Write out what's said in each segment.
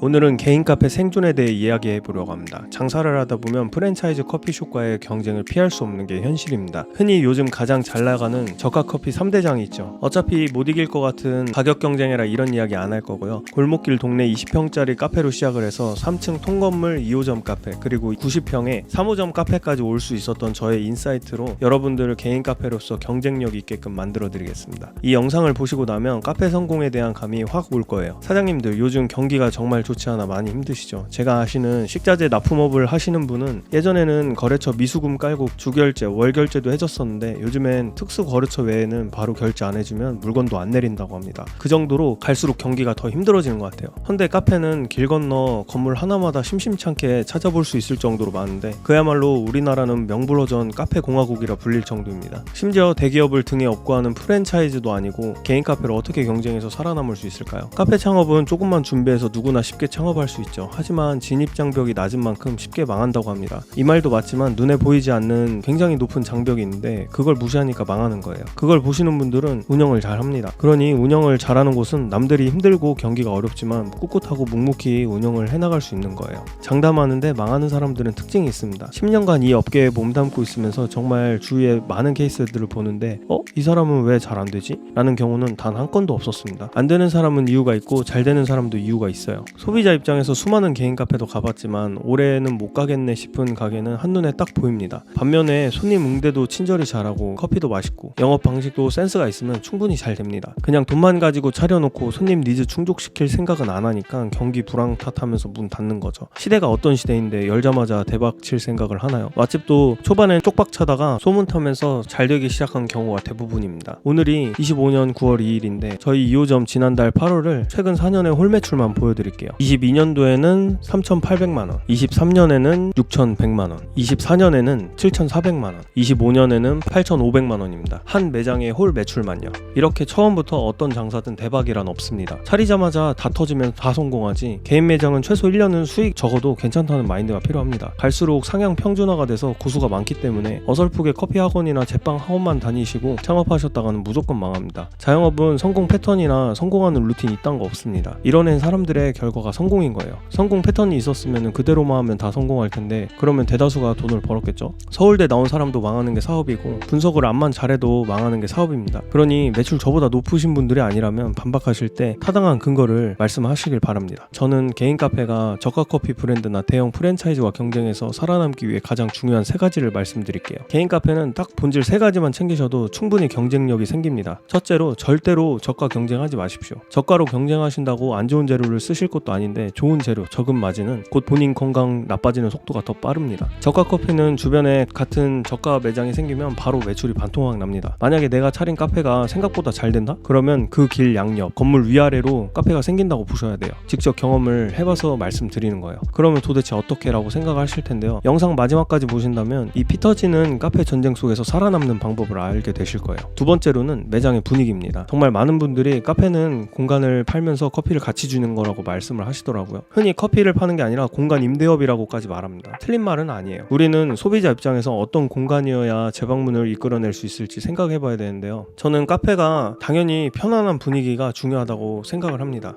오늘은 개인 카페 생존에 대해 이야기해 보려고 합니다. 장사를 하다 보면 프랜차이즈 커피숍과의 경쟁을 피할 수 없는 게 현실입니다. 흔히 요즘 가장 잘 나가는 저가 커피 3대장이 있죠. 어차피 못 이길 것 같은 가격 경쟁이라 이런 이야기 안 할 거고요. 골목길 동네 20평짜리 카페로 시작을 해서 3층 통건물 2호점 카페, 그리고 90평에 3호점 카페까지 올 수 있었던 저의 인사이트로 여러분들을 개인 카페로서 경쟁력 있게끔 만들어 드리겠습니다. 이 영상을 보시고 나면 카페 성공에 대한 감이 확 올 거예요. 사장님들, 요즘 경기가 정말 좋지 않아 많이 힘드시죠? 제가 아시는 식자재 납품업을 하시는 분은 예전에는 거래처 미수금 깔고 주결제, 월결제도 해줬었는데 요즘엔 특수 거래처 외에는 바로 결제 안 해주면 물건도 안 내린다고 합니다. 그 정도로 갈수록 경기가 더 힘들어지는 것 같아요. 현대 카페는 길 건너 건물 하나마다 심심치 않게 찾아볼 수 있을 정도로 많은데 그야말로 우리나라는 명불허전 카페 공화국이라 불릴 정도입니다. 심지어 대기업을 등에 업고 하는 프랜차이즈도 아니고 개인 카페로 어떻게 경쟁해서 살아남을 수 있을까요? 카페 창업은 조금만 준비해서 누구나 쉽게 창업할 수 있죠. 하지만 진입장벽이 낮은 만큼 쉽게 망한다고 합니다. 이 말도 맞지만 눈에 보이지 않는 굉장히 높은 장벽이 있는데 그걸 무시하니까 망하는 거예요. 그걸 보시는 분들은 운영을 잘 합니다. 그러니 운영을 잘하는 곳은 남들이 힘들고 경기가 어렵지만 꿋꿋하고 묵묵히 운영을 해나갈 수 있는 거예요. 장담하는데 망하는 사람들은 특징이 있습니다. 10년간 이 업계에 몸담고 있으면서 정말 주위에 많은 케이스들을 보는데 이 사람은 왜 잘 안 되지? 라는 경우는 단 한 건도 없었습니다. 안 되는 사람은 이유가 있고 잘 되는 사람도 이유가 있어요. 소비자 입장에서 수많은 개인 카페도 가봤지만 올해는 못 가겠네 싶은 가게는 한눈에 딱 보입니다. 반면에 손님 응대도 친절히 잘하고 커피도 맛있고 영업 방식도 센스가 있으면 충분히 잘 됩니다. 그냥 돈만 가지고 차려놓고 손님 니즈 충족시킬 생각은 안 하니까 경기 불황 탓하면서 문 닫는 거죠. 시대가 어떤 시대인데 열자마자 대박 칠 생각을 하나요? 맛집도 초반엔 쪽박 차다가 소문 타면서 잘 되기 시작한 경우가 대부분입니다. 오늘이 25년 9월 2일인데 저희 2호점 지난달 8월을 최근 4년의 홀 매출만 보여드릴게요. 22년도에는 3,800만원, 23년에는 6,100만원, 24년에는 7,400만원, 25년에는 8,500만원입니다. 한 매장의 홀 매출만요. 이렇게 처음부터 어떤 장사든 대박이란 없습니다. 차리자마자 다 터지면 다 성공하지, 개인 매장은 최소 1년은 수익 적어도 괜찮다는 마인드가 필요합니다. 갈수록 상향 평준화가 돼서 고수가 많기 때문에 어설프게 커피 학원이나 제빵 학원만 다니시고 창업하셨다가는 무조건 망합니다. 자영업은 성공 패턴이나 성공하는 루틴이 있단 거 없습니다. 이뤄낸 사람들의 결과가 성공인 거예요. 성공 패턴이 있었으면 그대로만 하면 다 성공할 텐데 그러면 대다수가 돈을 벌었겠죠. 서울대 나온 사람도 망하는 게 사업이고 분석을 암만 잘해도 망하는 게 사업입니다. 그러니 매출 저보다 높으신 분들이 아니라면 반박하실 때 타당한 근거를 말씀하시길 바랍니다. 저는 개인 카페가 저가 커피 브랜드나 대형 프랜차이즈와 경쟁해서 살아남기 위해 가장 중요한 3가지를 말씀드릴게요. 개인 카페는 딱 본질 3가지만 챙기셔도 충분히 경쟁력이 생깁니다. 첫째로, 절대로 저가 경쟁하지 마십시오. 저가로 경쟁하신다고 안 좋은 재료를 쓰실 것도 아닌데 좋은 재료, 적은 마진은 곧 본인 건강 나빠지는 속도가 더 빠릅니다. 저가 커피는 주변에 같은 저가 매장이 생기면 바로 매출이 반토막 납니다. 만약에 내가 차린 카페가 생각보다 잘 된다? 그러면 그 길 양옆, 건물 위아래로 카페가 생긴다고 보셔야 돼요. 직접 경험을 해봐서 말씀드리는 거예요. 그러면 도대체 어떻게 라고 생각하실 텐데요. 영상 마지막까지 보신다면 이 피 터지는 카페 전쟁 속에서 살아남는 방법을 알게 되실 거예요. 두 번째로는 매장의 분위기입니다. 정말 많은 분들이 카페는 공간을 팔면서 커피를 같이 주는 거라고 말씀을 하시더라고요. 흔히 커피를 파는 게 아니라 공간 임대업이라고까지 말합니다. 틀린 말은 아니에요. 우리는 소비자 입장에서 어떤 공간이어야 재방문을 이끌어낼 수 있을지 생각해봐야 되는데요. 저는 카페가 당연히 편안한 분위기가 중요하다고 생각을 합니다.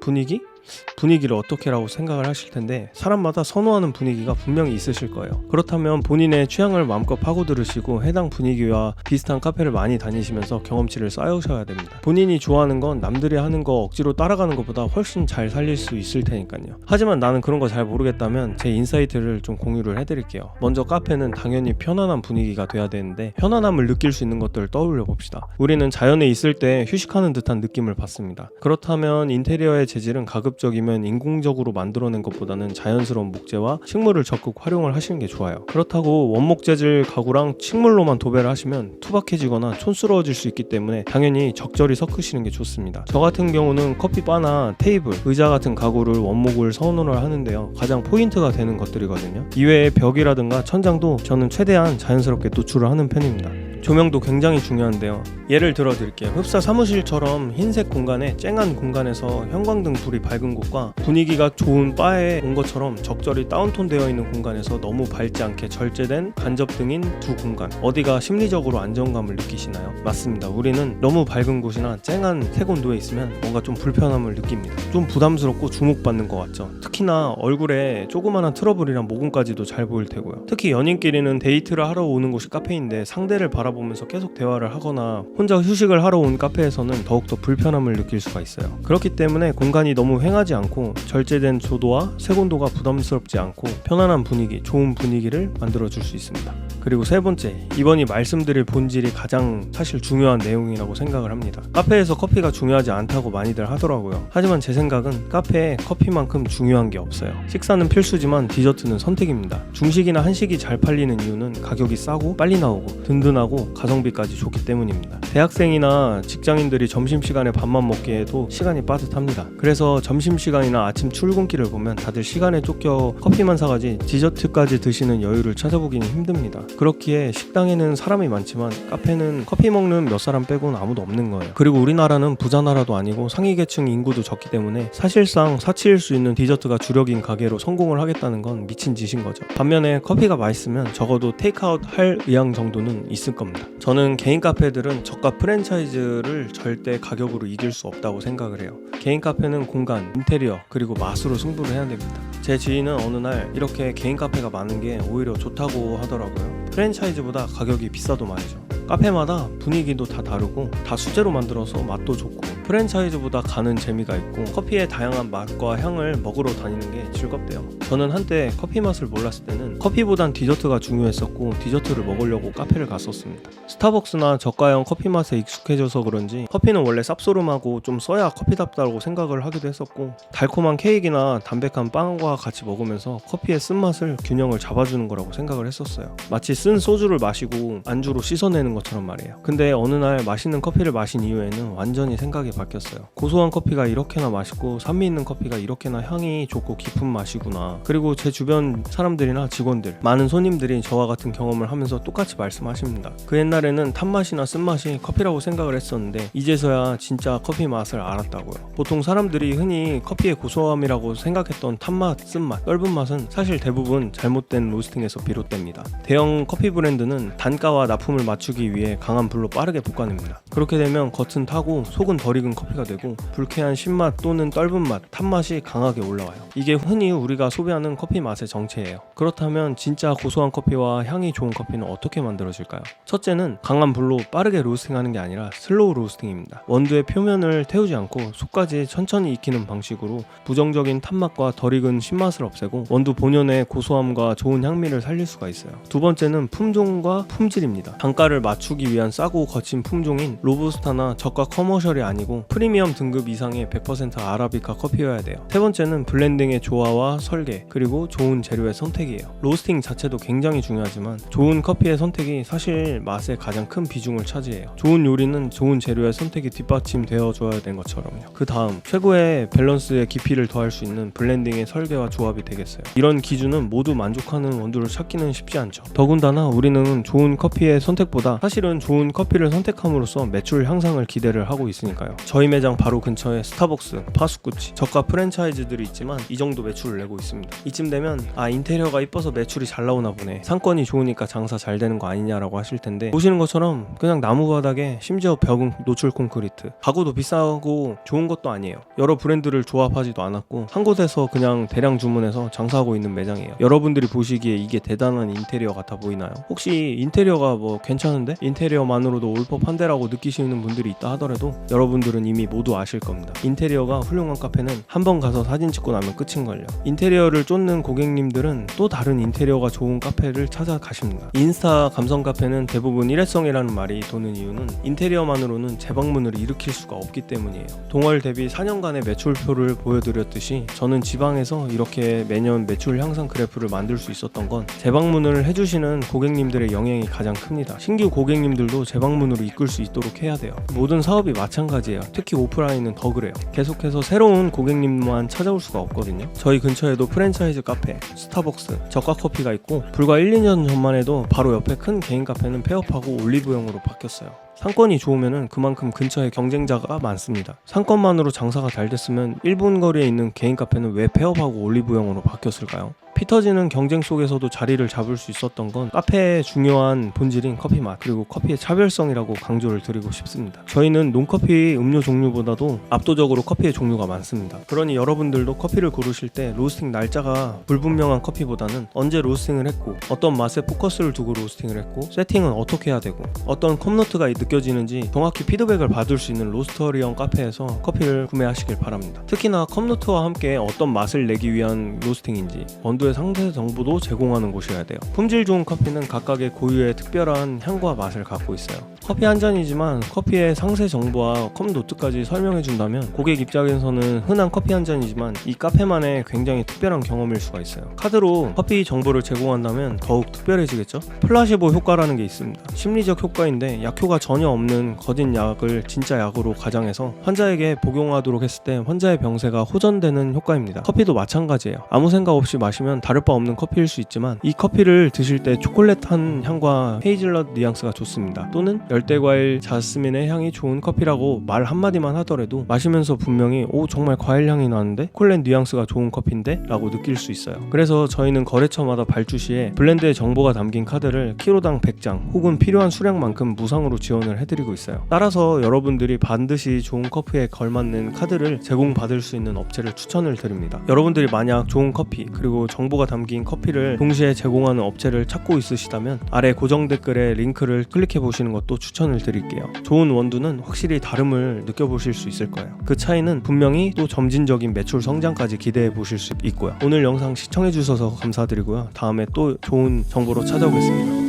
분위기를 어떻게 라고 생각을 하실 텐데 사람마다 선호하는 분위기가 분명히 있으실 거예요. 그렇다면 본인의 취향을 마음껏 파고들으시고 해당 분위기와 비슷한 카페를 많이 다니시면서 경험치를 쌓으셔야 됩니다. 본인이 좋아하는 건 남들이 하는 거 억지로 따라가는 것보다 훨씬 잘 살릴 수 있을 테니까요. 하지만 나는 그런 거 잘 모르겠다면 제 인사이트를 좀 공유를 해드릴게요. 먼저 카페는 당연히 편안한 분위기가 돼야 되는데 편안함을 느낄 수 있는 것들을 떠올려 봅시다. 우리는 자연에 있을 때 휴식하는 듯한 느낌을 받습니다. 그렇다면 인테리어의 재질은 가급적이면 인공적으로 만들어낸 것보다는 자연스러운 목재와 식물을 적극 활용을 하시는 게 좋아요. 그렇다고 원목 재질 가구랑 식물로만 도배를 하시면 투박해지거나 촌스러워질 수 있기 때문에 당연히 적절히 섞으시는 게 좋습니다. 저 같은 경우는 커피바나 테이블, 의자 같은 가구를 원목을 선호를 하는데요. 가장 포인트가 되는 것들이거든요. 이외에 벽이라든가 천장도 저는 최대한 자연스럽게 노출을 하는 편입니다. 조명도 굉장히 중요한데요. 예를 들어 드릴게요. 흡사 사무실처럼 흰색 공간에 쨍한 공간에서 형광등 불이 밝은 곳과 분위기가 좋은 바에 온 것처럼 적절히 다운톤 되어 있는 공간에서 너무 밝지 않게 절제된 간접등인 두 공간, 어디가 심리적으로 안정감을 느끼시나요? 맞습니다. 우리는 너무 밝은 곳이나 쨍한 색온도에 있으면 뭔가 좀 불편함을 느낍니다. 좀 부담스럽고 주목받는 것 같죠. 특히나 얼굴에 조그마한 트러블이랑 모공까지도 잘 보일 테고요. 특히 연인끼리는 데이트를 하러 오는 곳이 카페인데 상대를 바라보면서 계속 대화를 하거나 혼자 휴식을 하러 온 카페에서는 더욱더 불편함을 느낄 수가 있어요. 그렇기 때문에 공간이 너무 휑하지 않고 절제된 조도와 색온도가 부담스럽지 않고 편안한 분위기, 좋은 분위기를 만들어줄 수 있습니다. 그리고 세 번째, 이번이 말씀드릴 본질이 가장 사실 중요한 내용이라고 생각을 합니다. 카페에서 커피가 중요하지 않다고 많이들 하더라고요. 하지만 제 생각은 카페에 커피만큼 중요한 게 없어요. 식사는 필수지만 디저트는 선택입니다. 중식이나 한식이 잘 팔리는 이유는 가격이 싸고 빨리 나오고 든든하고 가성비까지 좋기 때문입니다. 대학생이나 직장인들이 점심시간에 밥만 먹기에도 시간이 빠듯합니다. 그래서 점심시간이나 아침 출근길을 보면 다들 시간에 쫓겨 커피만 사가지 디저트까지 드시는 여유를 찾아보기는 힘듭니다. 그렇기에 식당에는 사람이 많지만 카페는 커피 먹는 몇 사람 빼고는 아무도 없는 거예요. 그리고 우리나라는 부자 나라도 아니고 상위계층 인구도 적기 때문에 사실상 사치일 수 있는 디저트가 주력인 가게로 성공을 하겠다는 건 미친 짓인 거죠. 반면에 커피가 맛있으면 적어도 테이크아웃 할 의향 정도는 있을 겁니다. 저는 개인 카페들은 저가 프랜차이즈를 절대 가격으로 이길 수 없다고 생각을 해요. 개인 카페는 공간, 인테리어, 그리고 맛으로 승부를 해야 됩니다. 제 지인은 어느 날 이렇게 개인 카페가 많은 게 오히려 좋다고 하더라고요. 프랜차이즈보다 가격이 비싸도 말이죠. 카페마다 분위기도 다 다르고 다 수제로 만들어서 맛도 좋고 프랜차이즈보다 가는 재미가 있고 커피의 다양한 맛과 향을 먹으러 다니는 게 즐겁대요. 저는 한때 커피 맛을 몰랐을 때는 커피보단 디저트가 중요했었고 디저트를 먹으려고 카페를 갔었습니다. 스타벅스나 저가형 커피 맛에 익숙해져서 그런지 커피는 원래 쌉소름하고 좀 써야 커피답다고 생각을 하기도 했었고 달콤한 케이크나 담백한 빵과 같이 먹으면서 커피의 쓴맛을 균형을 잡아주는 거라고 생각을 했었어요. 마치 쓴 소주를 마시고 안주로 씻어내는 것처럼 말이에요. 근데 어느 날 맛있는 커피를 마신 이후에는 완전히 생각이 바뀌었어요. 고소한 커피가 이렇게나 맛있고 산미 있는 커피가 이렇게나 향이 좋고 깊은 맛이구나. 그리고 제 주변 사람들이나 직원들, 많은 손님들이 저와 같은 경험을 하면서 똑같이 말씀하십니다. 그 옛날에는 탄맛이나 쓴맛이 커피라고 생각을 했었는데 이제서야 진짜 커피 맛을 알았다고요. 보통 사람들이 흔히 커피의 고소함이라고 생각했던 탄맛, 쓴맛, 떫은 맛은 사실 대부분 잘못된 로스팅에서 비롯됩니다. 대형 커피 브랜드는 단가와 납품을 맞추기 위해 강한 불로 빠르게 볶아냅니다. 그렇게 되면 겉은 타고 속은 덜 익은 커피가 되고 불쾌한 신맛 또는 떫은 맛, 탄맛이 강하게 올라와요. 이게 흔히 우리가 소비하는 커피 맛의 정체예요. 그렇다면 진짜 고소한 커피와 향이 좋은 커피는 어떻게 만들어질까요? 첫째는 강한 불로 빠르게 로스팅하는 게 아니라 슬로우 로스팅입니다. 원두의 표면을 태우지 않고 속까지 천천히 익히는 방식으로 부정적인 탄맛과 덜 익은 신맛을 없애고 원두 본연의 고소함과 좋은 향미를 살릴 수가 있어요. 두 번째는 품종과 품질입니다. 단가를 맞추기 위한 싸고 거친 품종인 로부스타나 저가 커머셜이 아니고 프리미엄 등급 이상의 100% 아라비카 커피여야 돼요. 세 번째는 블렌딩의 조화와 설계, 그리고 좋은 재료의 선택이에요. 로스팅 자체도 굉장히 중요하지만 좋은 커피의 선택이 사실 맛의 가장 큰 비중을 차지해요. 좋은 요리는 좋은 재료의 선택이 뒷받침되어 줘야 되는 것처럼요. 그 다음 최고의 밸런스의 깊이를 더할 수 있는 블렌딩의 설계와 조합이 되겠어요. 이런 기준은 모두 만족하는 원두를 찾기는 쉽지 않죠. 더군다나 우리는 좋은 커피의 선택보다 사실은 좋은 커피를 선택함으로써 매출 향상을 기대를 하고 있으니까요. 저희 매장 바로 근처에 스타벅스, 파스쿠치, 저가 프랜차이즈들이 있지만 이 정도 매출을 내고 있습니다. 이쯤 되면 인테리어가 이뻐서 매출이 잘 나오나 보네, 상권이 좋으니까 장사 잘 되는 거 아니냐라고 하실 텐데 보시는 것처럼 그냥 나무 바닥에 심지어 벽은 노출 콘크리트, 가구도 비싸고 좋은 것도 아니에요. 여러 브랜드를 조합하지도 않았고 한 곳에서 그냥 대량 주문해서 장사하고 있는 매장이에요. 여러분들이 보시기에 이게 대단한 인테리어 같아 보이나요? 혹시 인테리어가 괜찮은데? 인테리어만으로도 올 법한데라고 느끼시는 분들이 있다 하더라도 여러분들은 이미 모두 아실 겁니다. 인테리어가 훌륭한 카페는 한번 가서 사진 찍고 나면 끝인걸요. 인테리어를 쫓는 고객님들은 또 다른 인테리어가 좋은 카페를 찾아가십니다. 인스타 감성 카페는 대부분 일회성이라는 말이 도는 이유는 인테리어만으로는 재방문을 일으킬 수가 없기 때문이에요. 동월 대비 4년간의 매출표를 보여드렸듯이 저는 지방에서 이렇게 매년 매출 향상 그래프를 만들 수 있었던 건 재방문을 해주시는 고객님들의 영향이 가장 큽니다. 신규 고객님들도 재방문으로 이끌 수 있도록 해야 돼요. 모든 사업이 마찬가지예요. 마찬가지예요. 특히 오프라인은 더 그래요. 계속해서 새로운 고객님만 찾아올 수가 없거든요. 저희 근처에도 프랜차이즈 카페, 스타벅스, 저가 커피가 있고 불과 1, 2년 전만 해도 바로 옆에 큰 개인 카페는 폐업하고 올리브영으로 바뀌었어요. 상권이 좋으면 그만큼 근처에 경쟁자가 많습니다. 상권만으로 장사가 잘 됐으면 1분 거리에 있는 개인 카페는 왜 폐업하고 올리브영으로 바뀌었을까요? 피 터지는 경쟁 속에서도 자리를 잡을 수 있었던 건 카페의 중요한 본질인 커피 맛, 그리고 커피의 차별성이라고 강조를 드리고 싶습니다. 저희는 논커피 음료 종류보다도 압도적으로 커피의 종류가 많습니다. 그러니 여러분들도 커피를 고르실 때 로스팅 날짜가 불분명한 커피보다는 언제 로스팅을 했고 어떤 맛에 포커스를 두고 로스팅을 했고 세팅은 어떻게 해야 되고 어떤 컵노트가 느껴지는지 정확히 피드백을 받을 수 있는 로스터리형 카페에서 커피를 구매하시길 바랍니다. 특히나 컵노트와 함께 어떤 맛을 내기 위한 로스팅인지 원두의 상세 정보도 제공하는 곳이어야 돼요. 품질 좋은 커피는 각각의 고유의 특별한 향과 맛을 갖고 있어요. 커피 한 잔이지만 커피의 상세 정보와 컵 노트까지 설명해준다면 고객 입장에서는 흔한 커피 한 잔이지만 이 카페만의 굉장히 특별한 경험일 수가 있어요. 카드로 커피 정보를 제공한다면 더욱 특별해지겠죠? 플라시보 효과라는 게 있습니다. 심리적 효과인데 약효가 전혀 없는 거짓 약을 진짜 약으로 가장해서 환자에게 복용하도록 했을 때 환자의 병세가 호전되는 효과입니다. 커피도 마찬가지예요. 아무 생각 없이 마시면 다를 바 없는 커피일 수 있지만 이 커피를 드실 때 초콜릿한 향과 헤이즐넛 뉘앙스가 좋습니다. 또는 열대과일, 자스민의 향이 좋은 커피라고 말 한마디만 하더라도 마시면서 분명히 오 정말 과일 향이 나는데 초콜릿 뉘앙스가 좋은 커피인데? 라고 느낄 수 있어요. 그래서 저희는 거래처마다 발주 시에 블렌드의 정보가 담긴 카드를 키로당 100장 혹은 필요한 수량만큼 무상으로 지원을 해드리고 있어요. 따라서 여러분들이 반드시 좋은 커피에 걸맞는 카드를 제공받을 수 있는 업체를 추천을 드립니다. 여러분들이 만약 좋은 커피 그리고 정보가 담긴 커피를 동시에 제공하는 업체를 찾고 있으시다면 아래 고정 댓글에 링크를 클릭해 보시는 것도 추천을 드릴게요. 좋은 원두는 확실히 다름을 느껴보실 수 있을 거예요. 그 차이는 분명히 또 점진적인 매출 성장까지 기대해 보실 수 있고요. 오늘 영상 시청해 주셔서 감사드리고요. 다음에 또 좋은 정보로 찾아오겠습니다.